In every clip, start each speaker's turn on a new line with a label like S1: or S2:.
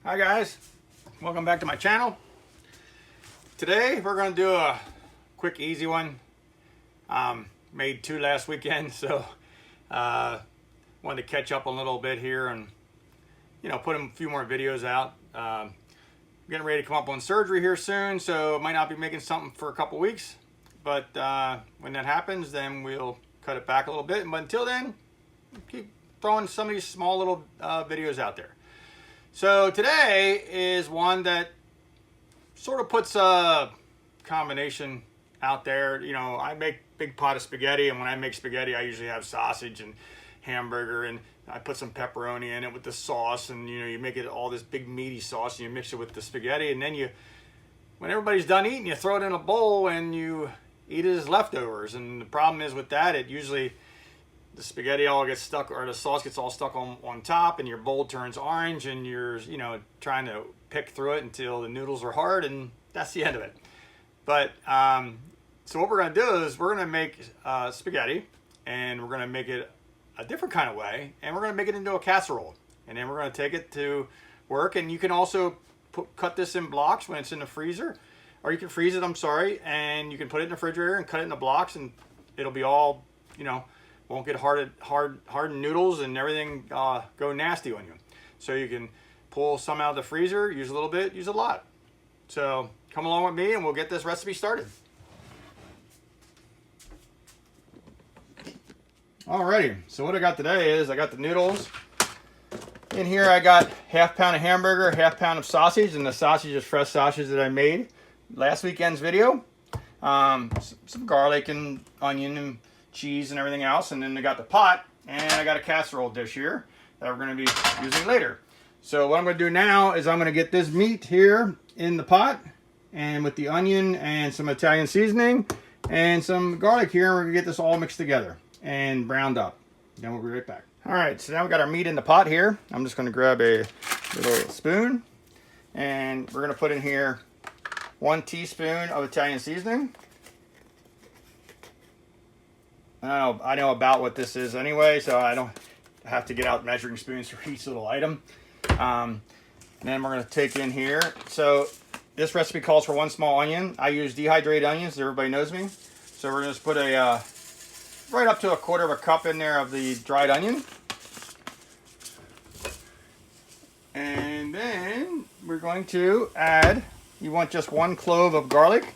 S1: Hi guys, welcome back to my channel. Today we're going to do a quick easy one. Made two last weekend, so wanted to catch up a little bit here and put a few more videos out. Getting ready to come up on surgery here soon, so might not be making something for a couple weeks, but when that happens then we'll cut it back a little bit. But until then, keep throwing some of these small little videos out there. So today is one that sort of puts a combination out there. I make big pot of spaghetti, and when I make spaghetti I usually have sausage and hamburger, and I put some pepperoni in it with the sauce, and you make it all this big meaty sauce, and you mix it with the spaghetti, and then when everybody's done eating, you throw it in a bowl and you eat it as leftovers. And the problem is with that, the spaghetti all gets stuck, or the sauce gets all stuck on top, and your bowl turns orange, and you're trying to pick through it until the noodles are hard, and that's the end of it. But so what we're going to do is we're going to make spaghetti, and we're going to make it a different kind of way, and we're going to make it into a casserole, and then we're going to take it to work. And you can also cut this in blocks when it's in the freezer, or you can freeze it, and you can put it in the refrigerator and cut it into blocks, and it'll be all won't get hardened noodles and everything go nasty on you. So you can pull some out of the freezer, use a little bit, use a lot. So come along with me and we'll get this recipe started. Alrighty, so what I got today is I got the noodles. In here I got half pound of hamburger, half pound of sausage, and the sausage is fresh sausage that I made last weekend's video. Some garlic and onion and cheese and everything else, and then I got the pot, and I got a casserole dish here that we're going to be using later. So what I'm going to do now is I'm going to get this meat here in the pot, and with the onion and some Italian seasoning and some garlic here, and we're going to get this all mixed together and browned up. Then we'll be right back. Alright, so now we got our meat in the pot here. I'm just going to grab a little spoon, and we're going to put in here 1 teaspoon of Italian seasoning. I know about what this is anyway, so I don't have to get out measuring spoons for each little item. And then we're going to take in here. So this recipe calls for 1 small onion. I use dehydrated onions, everybody knows me. So we're going to just put right up to 1/4 cup in there of the dried onion. And then we're going to add, you want just 1 clove of garlic.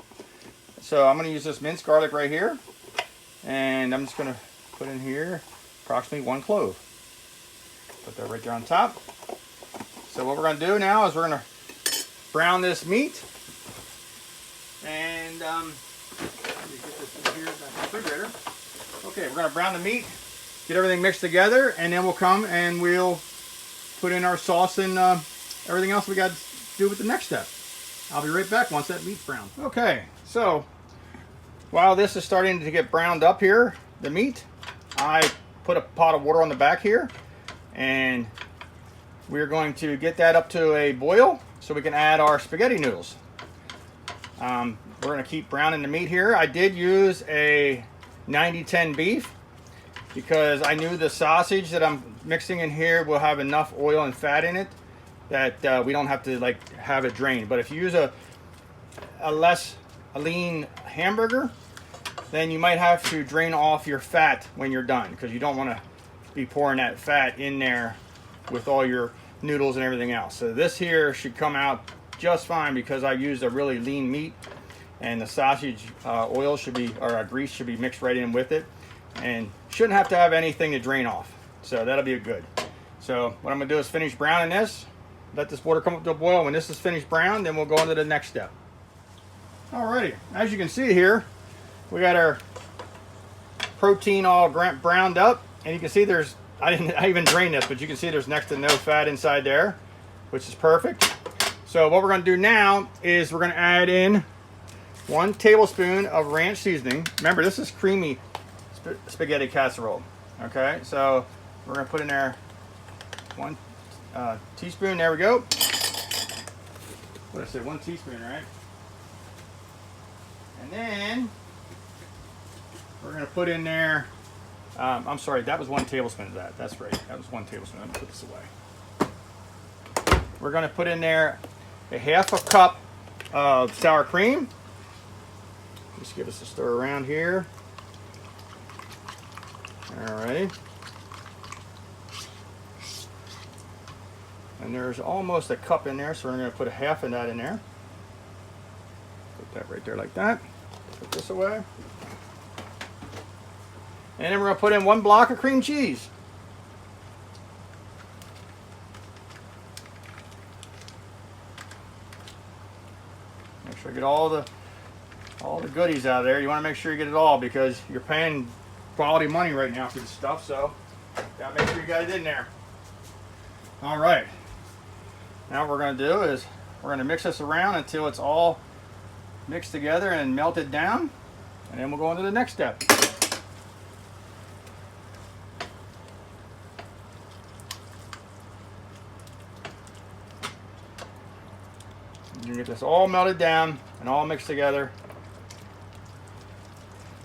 S1: So I'm going to use this minced garlic right here. And I'm just going to put in here approximately 1 clove. Put that right there on top. So what we're going to do now is we're going to brown this meat. And let me get this in here in the refrigerator. Okay, we're going to brown the meat, get everything mixed together, and then we'll come and we'll put in our sauce and everything else we got to do with the next step. I'll be right back once that meat's browned. Okay, so while this is starting to get browned up here, the meat, I put a pot of water on the back here, and we're going to get that up to a boil so we can add our spaghetti noodles. We're going to keep browning the meat here. I did use a 90-10 beef because I knew the sausage that I'm mixing in here will have enough oil and fat in it that we don't have to have it drained. But if you use a lean hamburger, then you might have to drain off your fat when you're done, because you don't want to be pouring that fat in there with all your noodles and everything else. So this here should come out just fine because I used a really lean meat, and the sausage oil should be, or grease should be mixed right in with it, and shouldn't have to have anything to drain off. So that'll be good. So what I'm going to do is finish browning this, let this water come up to a boil. When this is finished brown, then we'll go into the next step. Alrighty, as you can see here, we got our protein all browned up, and you can see I even drained this, but you can see there's next to no fat inside there, which is perfect. So what we're going to do now is we're going to add in 1 tablespoon of ranch seasoning. Remember, this is creamy spaghetti casserole. Okay, so we're going to put in there 1 teaspoon. There we go. What did I say? 1 teaspoon, right? And then we're going to put in there, I'm sorry, that was 1 tablespoon of that. That's right. That was 1 tablespoon. Let me put this away. we're going to put in there a half a cup of sour cream. Just give us a stir around here. Alrighty. And there's almost a cup in there, so we're going to put a half of that in there. Put that right there like that. Put this away. And then we're going to put in 1 block of cream cheese. Make sure you get all the goodies out of there. You want to make sure you get it all because you're paying quality money right now for this stuff, so gotta make sure you got it in there. All right. Now what we're going to do is we're going to mix this around until it's all mixed together and melted down, and then we'll go on to the next step. You get this all melted down and all mixed together,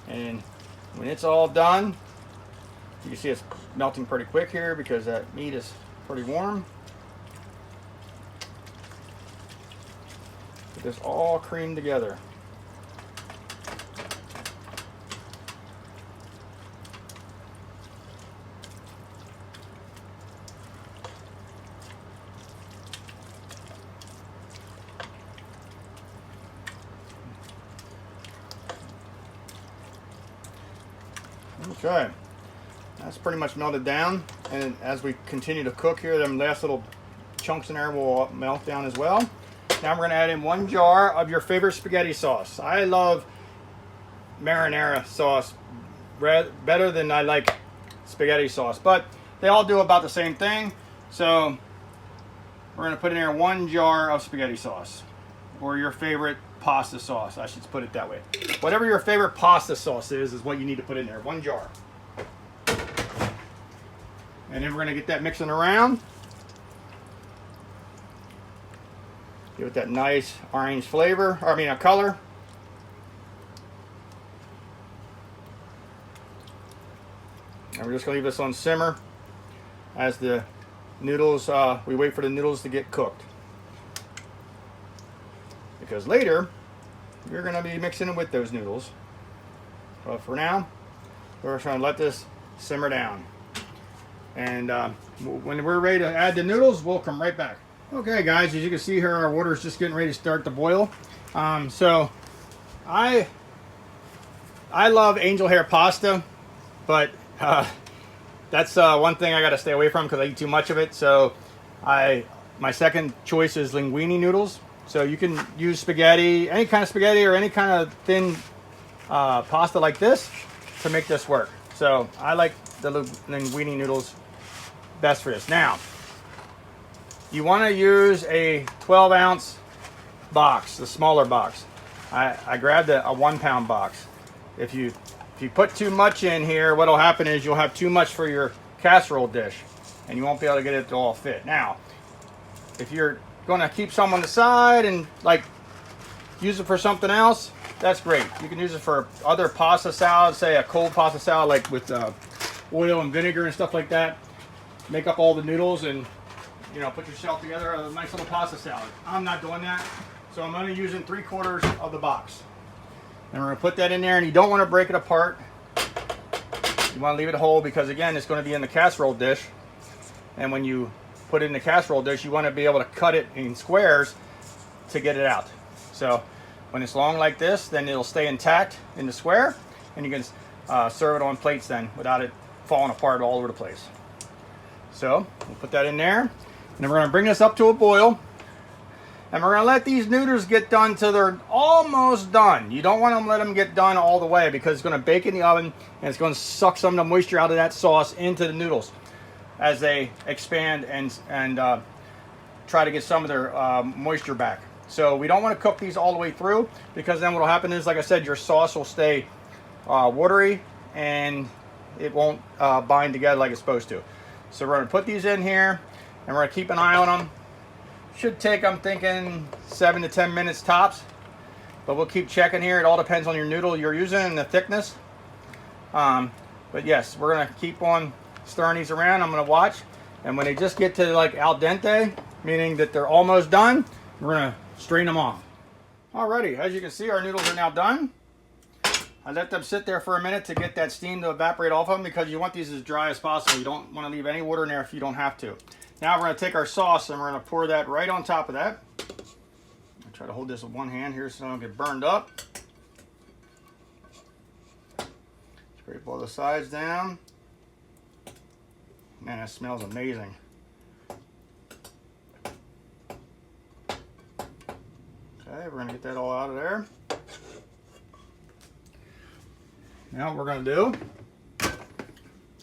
S1: and when it's all done, you can see it's melting pretty quick here because that meat is pretty warm. Get this all creamed together. Okay, that's pretty much melted down, and as we continue to cook here, them last little chunks in there will melt down as well. Now we're going to add in 1 jar of your favorite spaghetti sauce. I love marinara sauce better than I like spaghetti sauce, but they all do about the same thing. So we're going to put in here 1 jar of spaghetti sauce, or your favorite pasta sauce. I should put it that way. Whatever your favorite pasta sauce is what you need to put in there. 1 jar. And then we're going to get that mixing around. Give it that nice orange flavor, or I mean a color. And we're just going to leave this on simmer as the noodles, we wait for the noodles to get cooked. Because later, you're going to be mixing it with those noodles. But for now, we're trying to let this simmer down. And when we're ready to add the noodles, we'll come right back. Okay guys, as you can see here, our water is just getting ready to start to boil. So I love angel hair pasta, but that's one thing I got to stay away from because I eat too much of it. So my second choice is linguine noodles. So you can use spaghetti, any kind of spaghetti or any kind of thin pasta like this to make this work. So I like the linguine noodles best for this. Now, you want to use a 12-ounce box, the smaller box. I grabbed a 1-pound box. If you put too much in here, what'll happen is you'll have too much for your casserole dish, and you won't be able to get it to all fit. Now, if you're going to keep some on the side and like use it for something else, that's great. You can use it for other pasta salads, say a cold pasta salad like with oil and vinegar and stuff like that. Make up all the noodles and put yourself together a nice little pasta salad. I'm not doing that, so I'm only using 3/4 of the box. And we're going to put that in there, and you don't want to break it apart. You want to leave it whole because, again, it's going to be in the casserole dish. And when you put it in the casserole dish, you want to be able to cut it in squares to get it out. So when it's long like this, then it'll stay intact in the square, and you can serve it on plates then without it falling apart all over the place. So we'll put that in there, and then we're going to bring this up to a boil, and we're going to let these noodles get done till they're almost done. You don't want to let them get done all the way because it's going to bake in the oven, and it's going to suck some of the moisture out of that sauce into the noodles as they expand and try to get some of their moisture back. So we don't want to cook these all the way through because then what will happen is, like I said, your sauce will stay watery and it won't bind together like it's supposed to. So we're going to put these in here, and we're going to keep an eye on them. Should take, I'm thinking, 7 to 10 minutes tops, but we'll keep checking here. It all depends on your noodle you're using and the thickness. But yes, we're going to keep on stirring these around. I'm going to watch, and when they just get to like al dente, meaning that they're almost done. We're gonna strain them off. Alrighty, as you can see, our noodles are now done. I let them sit there for a minute to get that steam to evaporate off of them, because you want these as dry as possible. You don't want to leave any water in there if you don't have to. Now we're going to take our sauce and we're going to pour that right on top of that. I'll try to hold this with one hand here so I don't get burned up. Scrape all the sides down. Man, that smells amazing. Okay, we're going to get that all out of there. Now what we're going to do, we're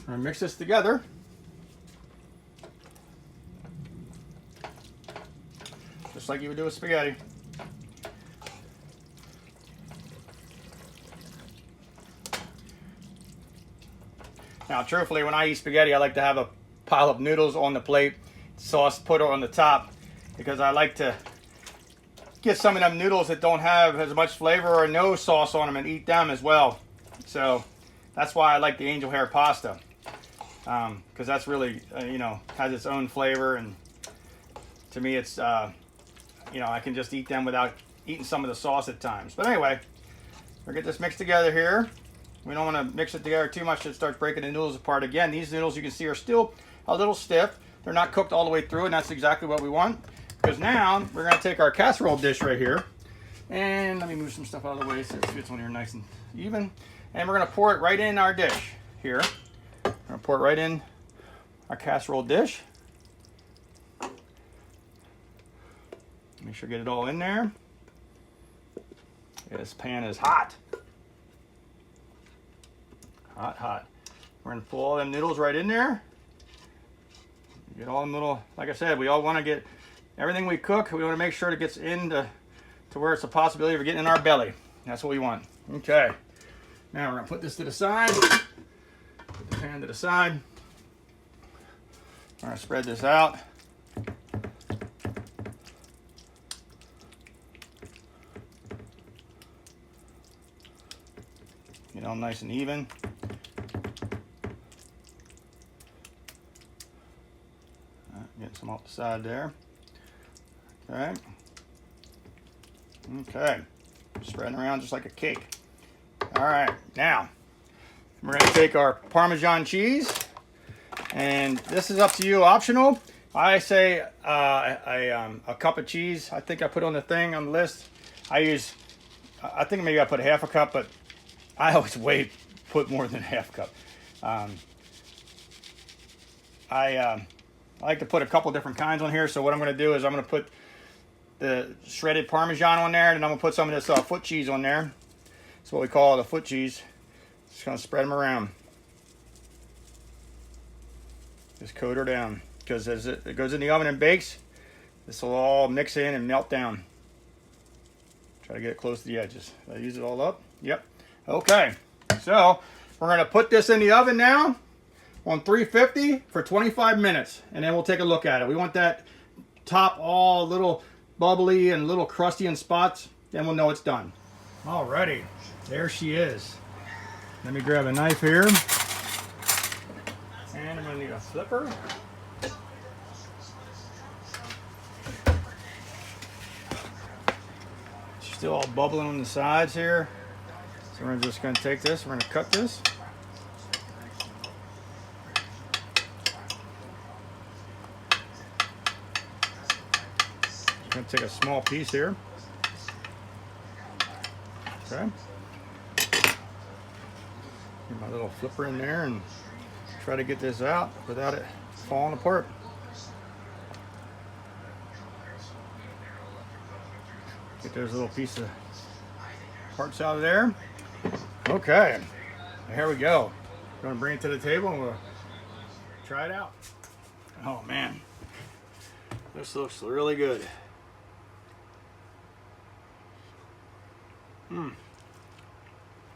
S1: going to mix this together. Just like you would do with spaghetti. Now, truthfully, when I eat spaghetti, I like to have a pile of noodles on the plate, sauce put on the top, because I like to get some of them noodles that don't have as much flavor or no sauce on them and eat them as well. So that's why I like the angel hair pasta, because that's really, you know, has its own flavor, and to me it's, you know, I can just eat them without eating some of the sauce at times. But anyway, we'll get this mixed together here. We don't want to mix it together too much that it starts breaking the noodles apart again. These noodles, you can see, are still a little stiff. They're not cooked all the way through, and that's exactly what we want. Because now we're going to take our casserole dish right here, and let me move some stuff out of the way so it fits on here nice and even. And we're going to pour it right in our dish here. We're going to pour it right in our casserole dish. Make sure to get it all in there. This pan is hot. Hot, hot. We're going to pull all them noodles right in there. Get all them little, like I said, we all want to get everything we cook, we want to make sure it gets into where it's a possibility of getting in our belly. That's what we want. Okay. Now we're going to put this to the side. Put the pan to the side. We're going to spread this out. Get it all nice and even. Get some off the side there. Okay. Okay. Spreading around just like a cake. All right. Now, we're going to take our Parmesan cheese, and this is up to you, optional. I say a cup of cheese. I think I put on the thing on the list. I think maybe I put half a cup, but I always put more than half a cup. I like to put a couple different kinds on here. So what I'm going to do is I'm going to put the shredded Parmesan on there, and I'm going to put some of this foot cheese on there. That's what we call the foot cheese. Just going to spread them around. Just coat her down, because as it goes in the oven and bakes, this will all mix in and melt down. Try to get it close to the edges. Did I use it all up? Yep. Okay. So we're going to put this in the oven now on 350 for 25 minutes, and then we'll take a look at it. We want that top all a little bubbly and a little crusty in spots, then we'll know it's done. Alrighty, there she is. Let me grab a knife here, and I'm going to need a flipper. She's still all bubbling on the sides here, so we're just going to take this, we're going to cut this. I'm going to take a small piece here. Okay. Get my little flipper in there and try to get this out without it falling apart. Get those little piece of parts out of there. Okay. Here we go. I'm going to bring it to the table and we'll try it out. Oh man. This looks really good.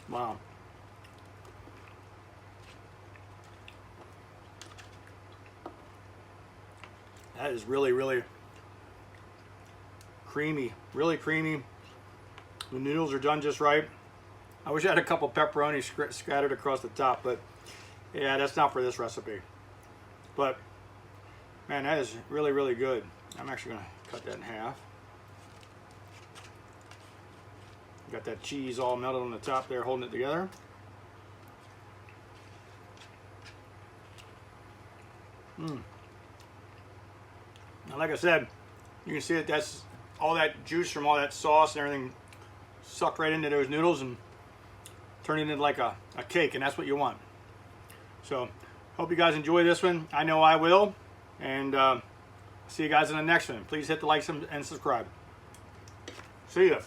S1: Wow. That is really, really creamy. Really creamy. The noodles are done just right. I wish I had a couple pepperonis scattered across the top, but yeah, that's not for this recipe. But Man, that is really, really good. I'm actually gonna cut that in half. Got that cheese all melted on the top there, holding it together. Now, like I said, you can see that that's all that juice from all that sauce and everything sucked right into those noodles and turned it into like a cake, and that's what you want. So, hope you guys enjoy this one. I know I will. And see you guys in the next one. Please hit the likes and subscribe. See ya.